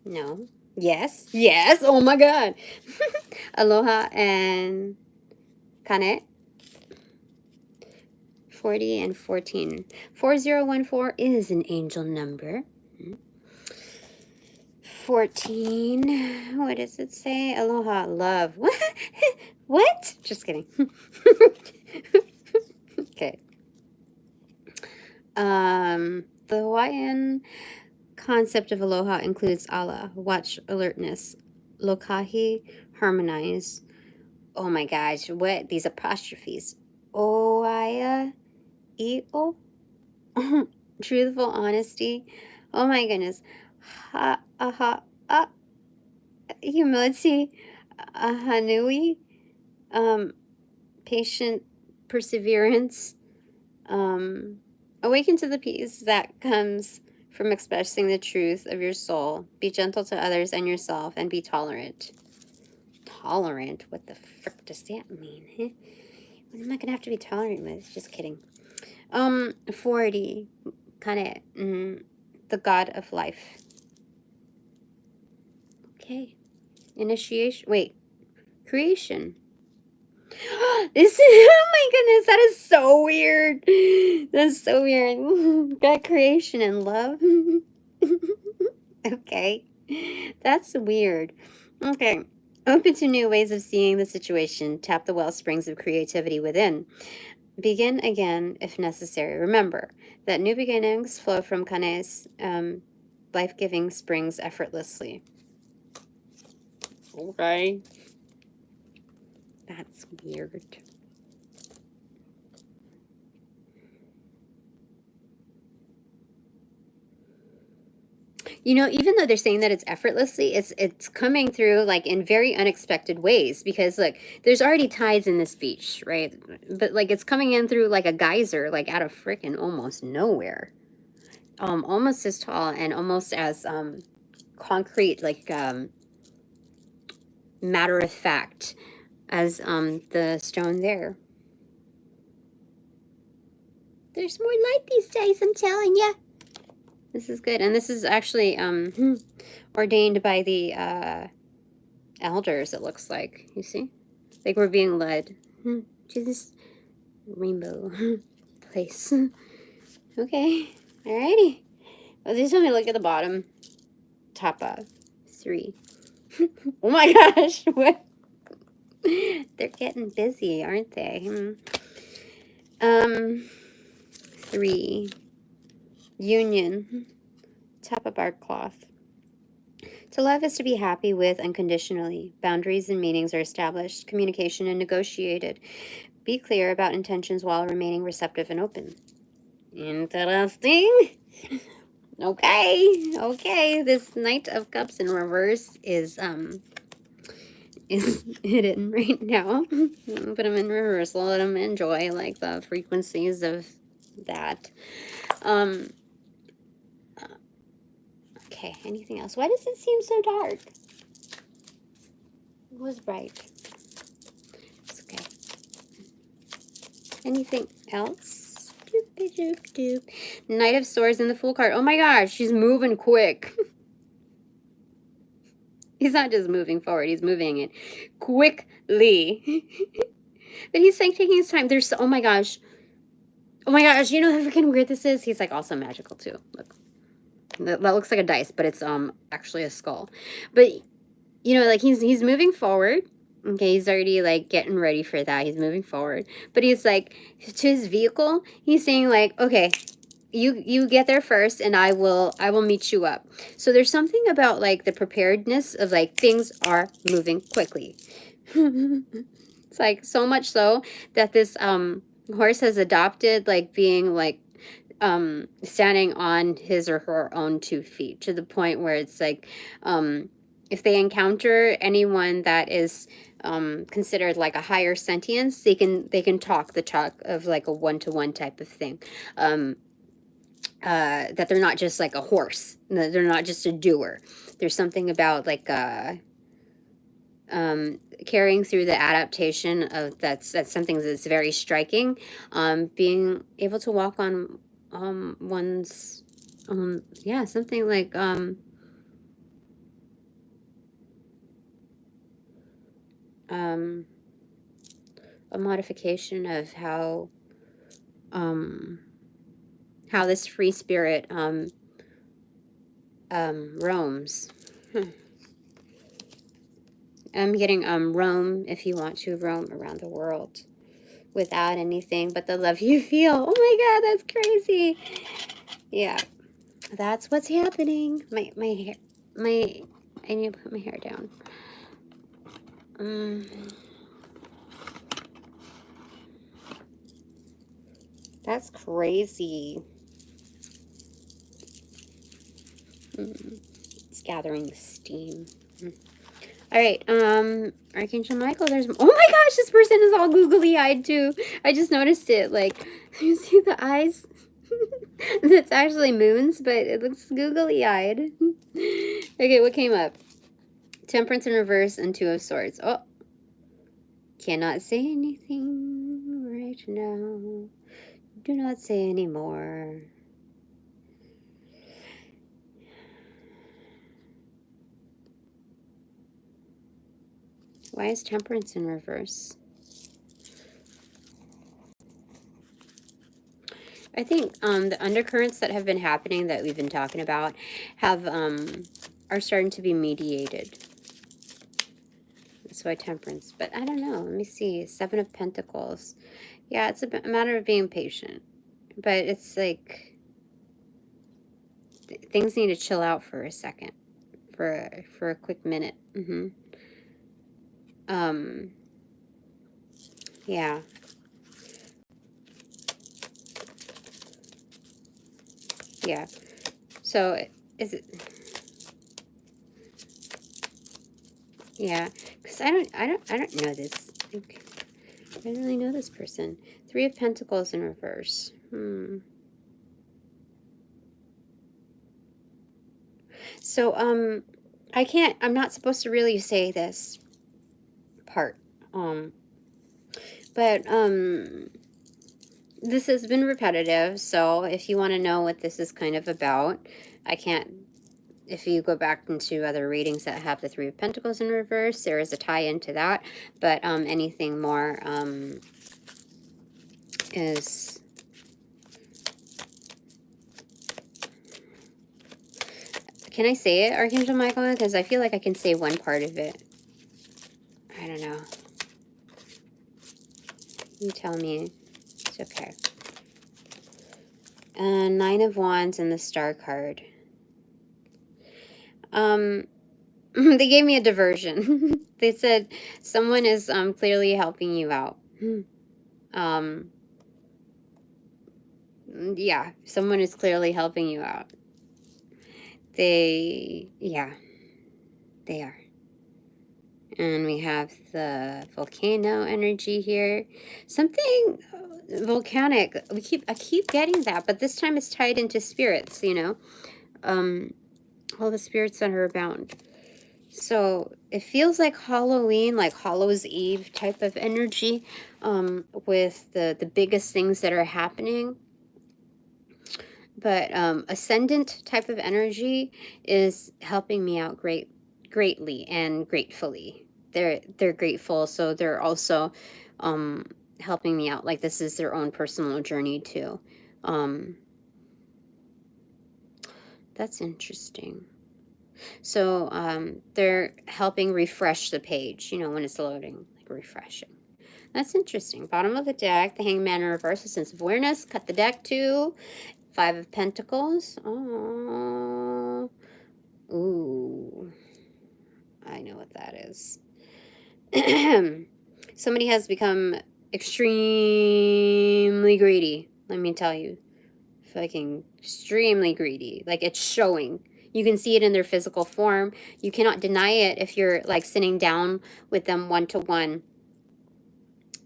No. Yes. Yes. Oh my god. Aloha and Kane. 40 and 14. 4014 is an angel number. 14. What does it say? Aloha, love. What? What? Just kidding. Okay. The Hawaiian concept of aloha includes ala, watch, alertness, lokahi, harmonize. Oh my gosh, what? These apostrophes. Oaya, io, truthful honesty. Oh my goodness. Humility, hanui, patient perseverance, awaken to the peace that comes from expressing the truth of your soul. Be gentle to others and yourself, and be tolerant. Tolerant? What the frick does that mean? What am I gonna have to be tolerant with? Just kidding. 40. Kane, the god of life. Okay. Initiation. Wait. Creation. This is, oh my goodness, that is so weird. That's so weird. Got creation and love. Okay. That's weird. Okay. Open to new ways of seeing the situation. Tap the well springs of creativity within. Begin again if necessary. Remember that new beginnings flow from Kane's life-giving springs effortlessly. Okay. That's weird. You know, even though they're saying that it's effortlessly, it's coming through like in very unexpected ways, because look, there's already tides in this beach, right? But like it's coming in through like a geyser, like out of freaking almost nowhere. Almost as tall and almost as concrete, like matter of fact as the stone there. There's more light these days, I'm telling ya. This is good. And this is actually ordained by the elders, it looks like. You see? Like we're being led to this rainbow place. Okay. Alrighty. Well, just let me look at the bottom. Top 3. Oh my gosh. What? They're getting busy, aren't they? 3. Union. Top of bark cloth. To love is to be happy with unconditionally. Boundaries and meanings are established, communication and negotiated. Be clear about intentions while remaining receptive and open. Interesting. Okay. This Knight of Cups in reverse is hidden right now. But I'm in reversal and I'm enjoy like the frequencies of that. Okay, anything else? Why does it seem so dark? It was bright. It's okay. Anything else? Knight of Swords in the full card. Oh my gosh, she's moving quick. He's not just moving forward, he's moving it quickly. But he's like taking his time. There's, oh my gosh. Oh my gosh, you know how freaking weird this is? He's like also magical too. Look. That looks like a dice, but it's actually a skull. But you know, like he's moving forward. Okay, he's already like getting ready for that. He's moving forward. But he's like to his vehicle, he's saying like, okay, you get there first and I will meet you up. So there's something about like the preparedness of like things are moving quickly. It's like so much so that this horse has adopted like being like standing on his or her own 2 feet, to the point where it's like if they encounter anyone that is considered like a higher sentience, they can talk the talk of like a one-to-one type of thing. That they're not just like a horse. They're not just a doer. There's something about like carrying through the adaptation of that's something that's very striking. Being able to walk on one's yeah, something like a modification of how this free spirit roams. I'm getting roam, if you want to roam around the world without anything but the love you feel. Oh my god, that's crazy. Yeah, that's what's happening. My hair, I need to put my hair down. That's crazy. It's gathering steam. All right, Archangel Michael, there's, oh my gosh, this person is all googly-eyed too. I just noticed it, like, you see the eyes? That's actually moons, but it looks googly-eyed. Okay, what came up? Temperance in reverse and 2 of Swords. Oh, cannot say anything right now. Do not say anymore. Why is Temperance in reverse? I think the undercurrents that have been happening that we've been talking about have are starting to be mediated. That's why Temperance. But I don't know. Let me see. 7 of Pentacles. Yeah, it's a matter of being patient. But it's like things need to chill out for a second. For a quick minute. Yeah. Yeah. So is it? Yeah, because I don't know this. Okay. I don't really know this person. 3 of Pentacles in reverse. So I'm not supposed to really say this part. But this has been repetitive, so if you want to know what this is kind of about, I can't. If you go back into other readings that have the 3 of Pentacles in reverse, there is a tie into that. But anything more is... Can I say it, Archangel Michael? Because I feel like I can say one part of it. I don't know. You tell me. It's okay. 9 of Wands and the Star card. They gave me a diversion. They said someone is clearly helping you out. Yeah, someone is clearly helping you out. They are. And we have the volcano energy here. Something volcanic. I keep getting that, but this time it's tied into spirits, you know. All the spirits that are bound. So it feels like Halloween, like Hallows Eve type of energy, with the biggest things that are happening. But ascendant type of energy is helping me out greatly and gratefully. They're grateful, so they're also helping me out. Like this is their own personal journey too. That's interesting. So they're helping refresh the page, you know, when it's loading, like refreshing. That's interesting. Bottom of the deck, the Hangman in reverse, a sense of awareness. Cut the deck to 5 of Pentacles. Oh, ooh, I know what that is. Somebody has become extremely greedy. Let me tell you, fucking extremely greedy. Like it's showing. You can see it in their physical form. You cannot deny it if you're like sitting down with them one-to-one.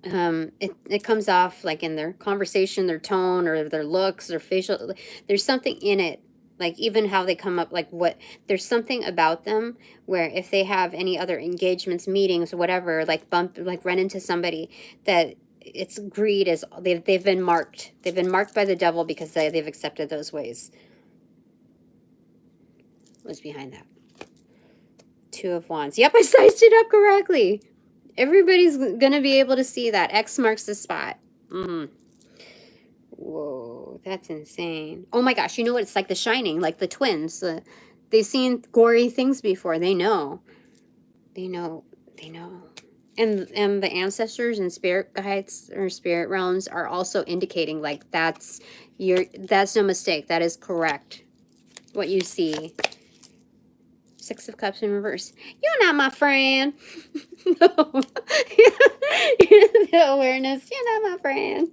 It comes off like in their conversation, their tone, or their looks, their facial. There's something in it, like even how they come up, like what, there's something about them where if they have any other engagements, meetings, whatever, like run into somebody, that it's greed, is they've been marked. They've been marked by the devil because they've accepted those ways. What's behind that? 2 of Wands. Yep, I sized it up correctly. Everybody's gonna be able to see that. X marks the spot. Whoa, that's insane. Oh my gosh, you know what? It's like The Shining, like the twins. They've seen gory things before. They know. They know. They know. And the ancestors and spirit guides or spirit realms are also indicating like that's no mistake. That is correct. What you see. 6 of Cups in reverse. You're not my friend. No. The awareness. You're not my friend.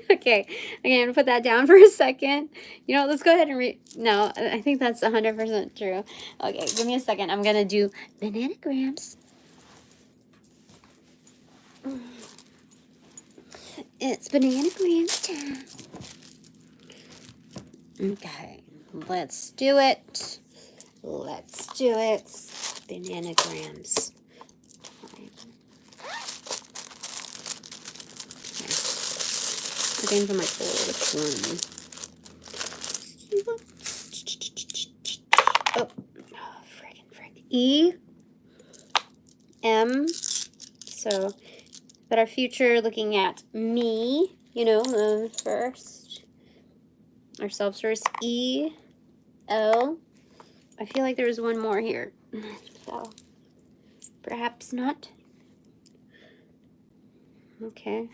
Okay. I'm going to put that down for a second. You know, let's go ahead and read. No, I think that's 100% true. Okay, give me a second. I'm going to do Bananagrams. It's Bananagrams time. Okay. Let's do it. Let's do it. Bananagrams. Looking for my oldest one. Oh, frick. E, M. So, but our future looking at me, you know, moon first. Ourselves first. E, L. I feel like there was one more here. So, perhaps not. Okay.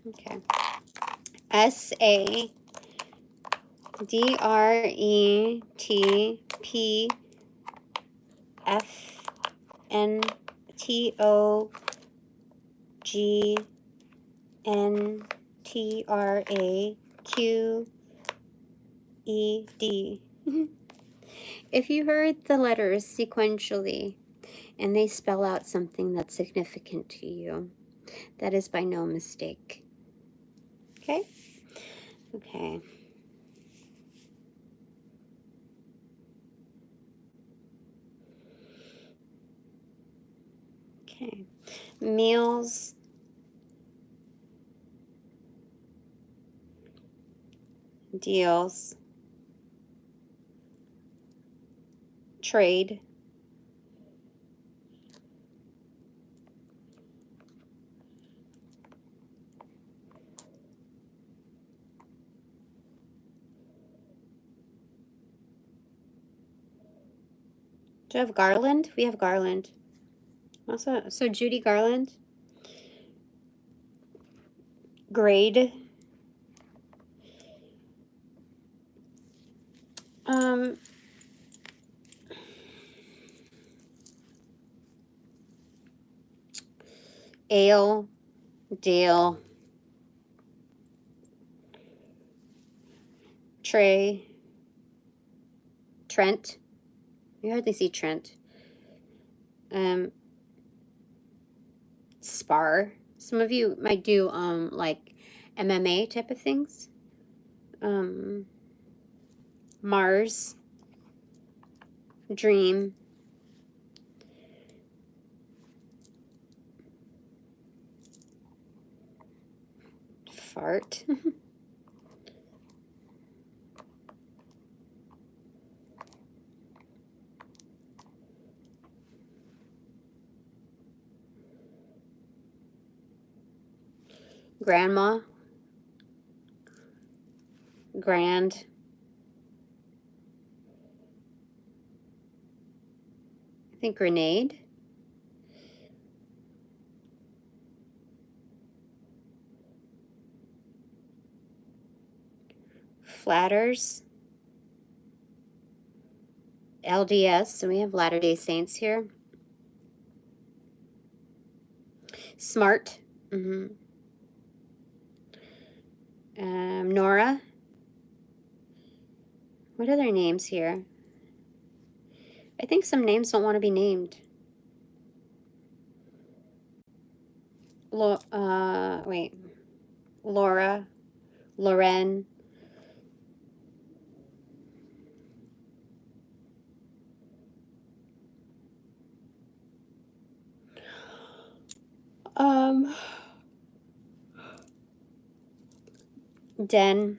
Okay. SADREPFNTOGNTRAQED. If you heard the letters sequentially and they spell out something that's significant to you, that is by no mistake. Okay? Okay. Okay. Meals. Deals. Trade. Do you have Garland? We have Garland. Also, so Judy Garland. Grade. Ale. Dale. Trey. Trent. You hardly see Trent. Spar. Some of you might do like MMA type of things. Mars. Dream. fart. Grandma. Grand. I think grenade. Flatters. LDS, so we have Latter-day Saints here. Smart. Nora. What are their names here? I think some names don't want to be named. Wait. Laura. Loren. Den.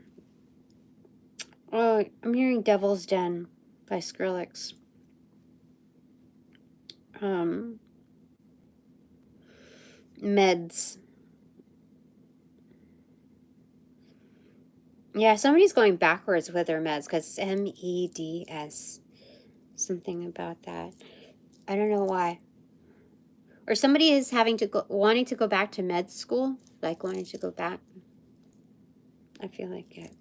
Oh, I'm hearing Devil's Den by Skrillex. Meds. Yeah, somebody's going backwards with their meds because MEDS. Something about that. I don't know why. Or somebody is wanting to go back to med school, like wanting to go back. I feel like it.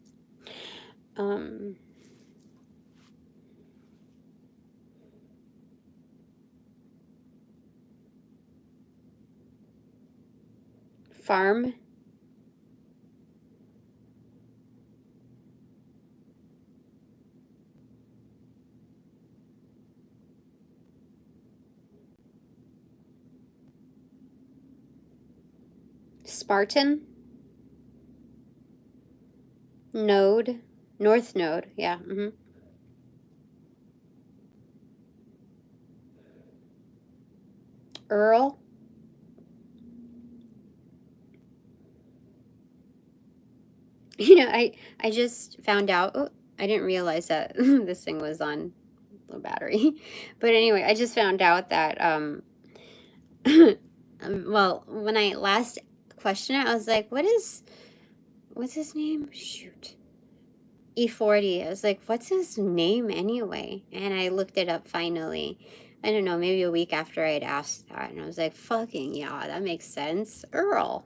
Farm. Spartan. Node. North Node, yeah. Earl. You know, I just found out, oh, I didn't realize that this thing was on low battery. But anyway, I just found out that, well, when I last questioned it, I was like, what's his name? Shoot. E40. I was like, what's his name anyway? And I looked it up finally. I don't know, maybe a week after I'd asked that. And I was like, fucking yeah, that makes sense. Earl.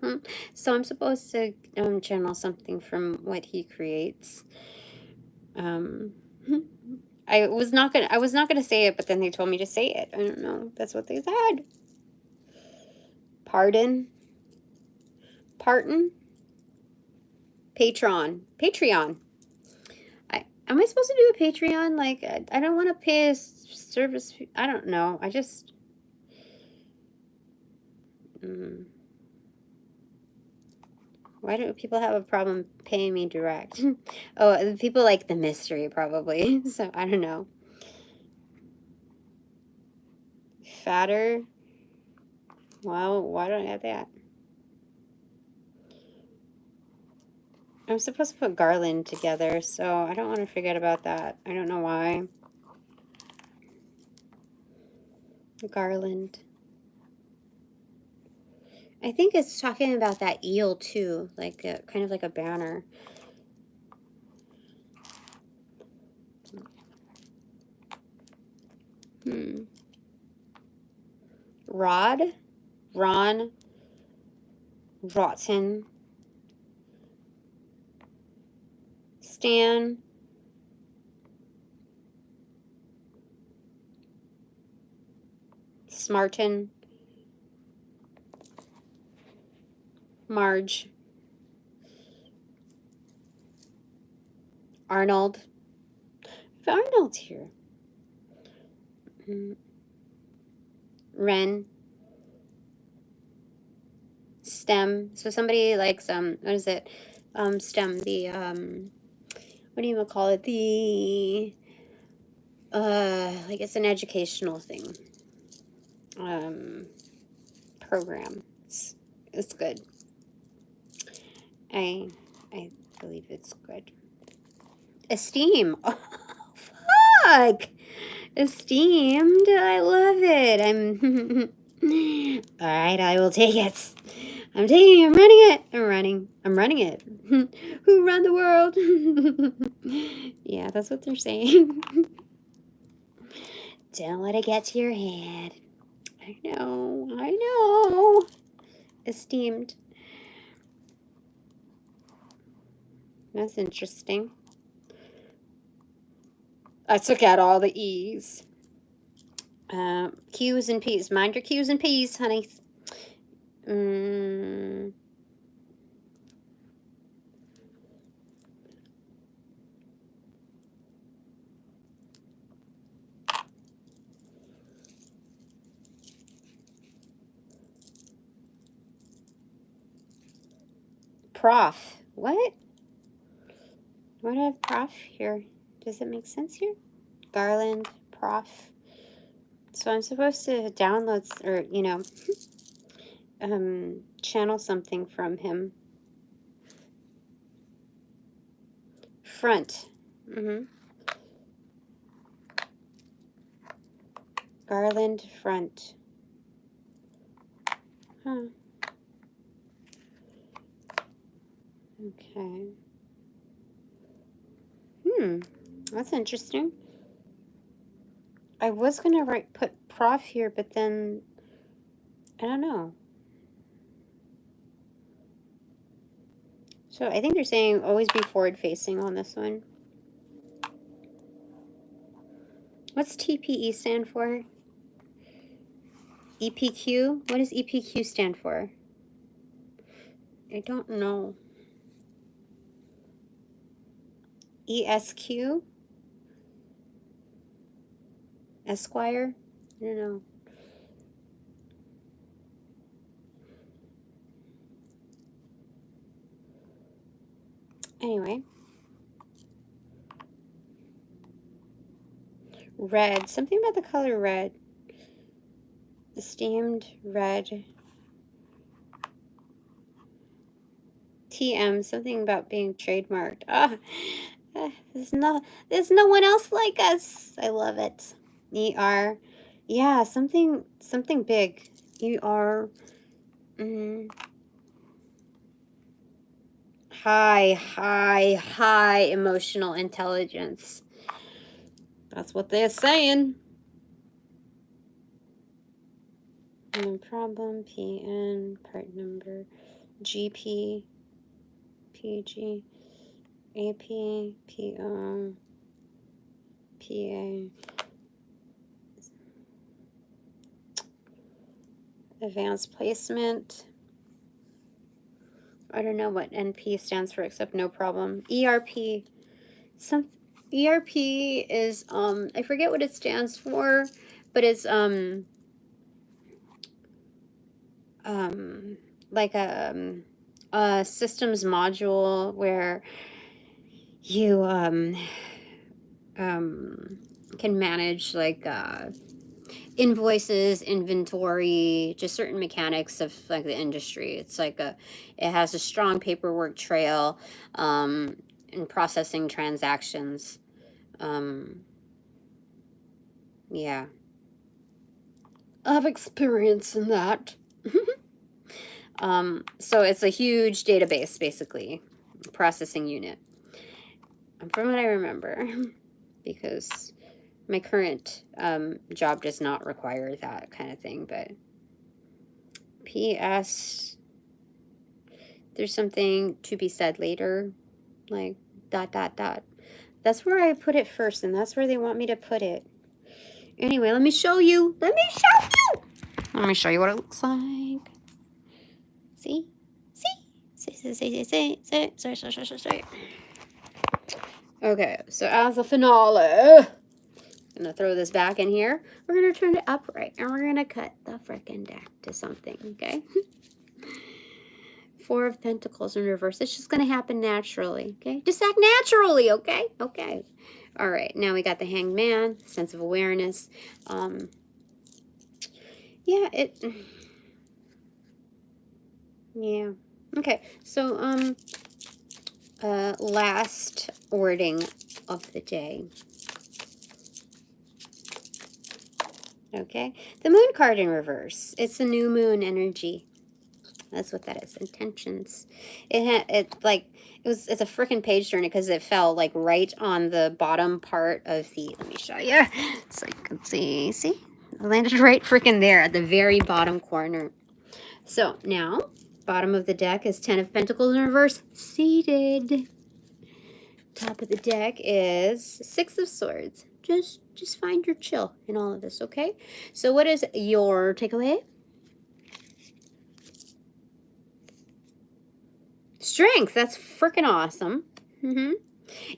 So I'm supposed to channel something from what he creates. I was not gonna say it, but then they told me to say it. I don't know. That's what they said. Pardon. Parton. Patreon. Am I supposed to do a Patreon? Like, I don't want to pay a service fee. I don't know. I just... Why do people have a problem paying me direct? Oh, people like the mystery, probably. So, I don't know. Fatter. Well, why don't I have that? I'm supposed to put Garland together, so I don't want to forget about that. I don't know why. Garland. I think it's talking about that eel too, like kind of like a banner. Rod, Ron, Rotten, Stan, Smartin, Marge, Arnold. Arnold's here. Ren. Stem. So somebody likes what is it? STEM. The what do you call it? The like it's an educational thing. Program. It's good. I believe it's good. Esteem. Oh, fuck. Esteemed. I love it. All right, I will take it. I'm taking it. I'm running it. I'm running it. Who run the world? Yeah, that's what they're saying. Don't let it get to your head. I know. Esteemed. That's interesting. I took out all the E's. Q's and P's. Mind your Q's and P's, honey. Prof. What? Why do I have prof here? Does it make sense here? Garland, prof. So I'm supposed to download, or, you know, channel something from him. Front. Garland, front. Huh. Okay. That's interesting. I was gonna put prof here, but then I don't know. So I think they're saying always be forward facing on this one. What's TPE stand for? EPQ? What does EPQ stand for? I don't know. ESQ? Esquire? I don't know. Anyway. Red. Something about the color red. Esteemed red. TM. Something about being trademarked. There's no one else like us. I love it. ER. Yeah, something big. ER. High emotional intelligence. That's what they're saying. No problem. PN. Part number. GP. PG. AP. PO. PA. Advanced placement. I don't know what NP stands for except no problem. ERP. ERP is I forget what it stands for, but it's like a systems module where you can manage like invoices, inventory, just certain mechanics of like the industry. It's like it has a strong paperwork trail in processing transactions. Yeah. I have experience in that. So it's a huge database, basically, processing unit. From what I remember, because my current job does not require that kind of thing, but PS, there's something to be said later, like ... That's where I put it first, and that's where they want me to put it. Anyway, let me show you. Let me show you what it looks like. See? See? Okay, so as a finale, I'm gonna throw this back in here. We're gonna turn it upright, and we're gonna cut the frickin' deck to something, okay? Four of Pentacles in reverse. It's just gonna happen naturally, okay? Just act naturally, okay? Okay. All right, now we got the Hanged Man, sense of awareness. Yeah. Okay, so last wording of the day. Okay, the moon card in reverse. It's the new moon energy. That's what that is. Intentions. It's a freaking page turner because it fell like right on the bottom part of the. Let me show you. So you can see. See, it landed right freaking there at the very bottom corner. So now, bottom of the deck is 10 of Pentacles in reverse, seated. Top of the deck is 6 of Swords. Just find your chill in all of this, okay? So what is your takeaway? Strength. That's freaking awesome.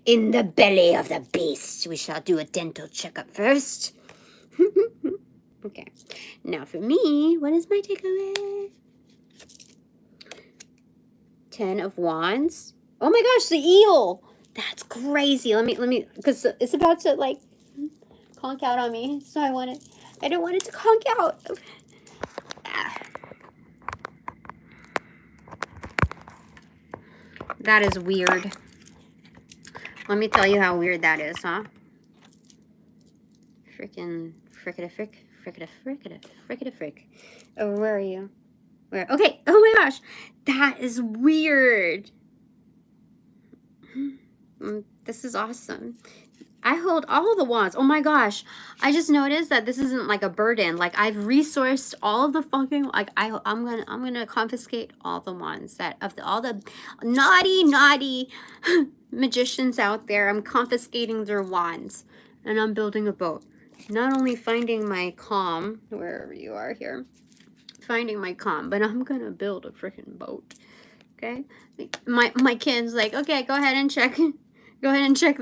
In the belly of the beast, we shall do a dental checkup first. Okay. Now for me, what is my takeaway? 10 of Wands. Oh my gosh, the eel. That's crazy. Let me, because it's about to like conk out on me. So I don't want it to conk out. That is weird. Let me tell you how weird that is, huh? Frickin' frick. Oh, where are you? Where? Okay. Oh my gosh. That is weird. This is awesome. I hold all the wands. Oh my gosh. I just noticed that this isn't like a burden. Like I've resourced all of the fucking, like I'm gonna confiscate all the wands that of all the naughty magicians out there. I'm confiscating their wands and I'm building a boat. Not only finding my calm, wherever you are here, finding my calm, but I'm gonna build a freaking boat. Okay? My kids like, okay, go ahead and check. Go ahead and check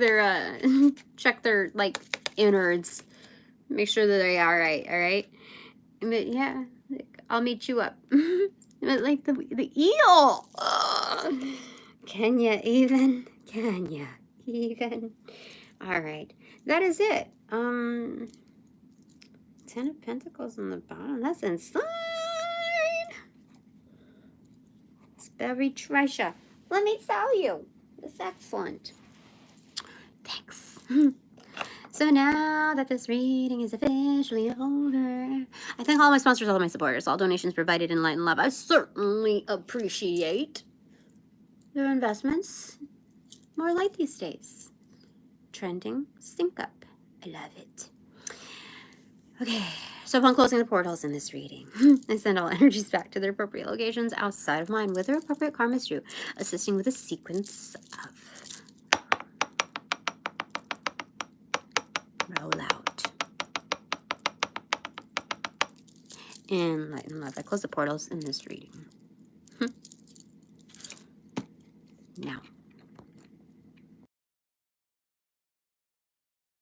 their like innards. Make sure that they are right, all right? But yeah, like, I'll meet you up. But like the eel. Ugh. Can ya even? Can ya even? All right, that is it. 10 of Pentacles on the bottom. That's insane. It's very treasure. Let me tell you, it's excellent. Thanks. So now that this reading is officially over, I thank all my sponsors, all my supporters, all donations provided in light and love. I certainly appreciate their investments. More light these days. Trending sync up. I love it. Okay, so upon closing the portals in this reading, I send all energies back to their appropriate locations outside of mine with their appropriate karmas due, assisting with a sequence of roll out. And light and love. I close the portals in this reading. Now.